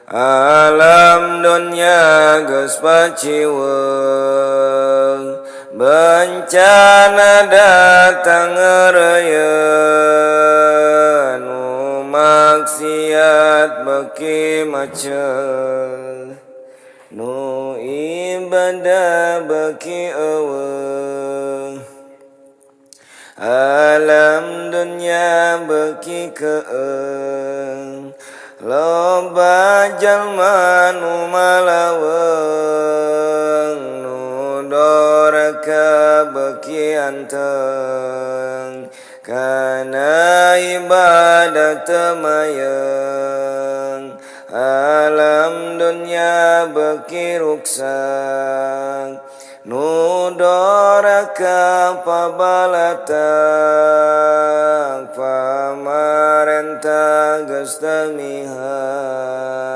Alam dunya geus paciweung, bencana datang ngeureyeun, nu maksiat beki macet, nu ibadah beki eueuh. Alam dunya beki keung, loba jalma nu malaweung, nu doraka beki anteng, kana ibadah teu mayeng. Alam dunya beki ruksak, nu doraka pabalatak, pamarentah geus teu mihak.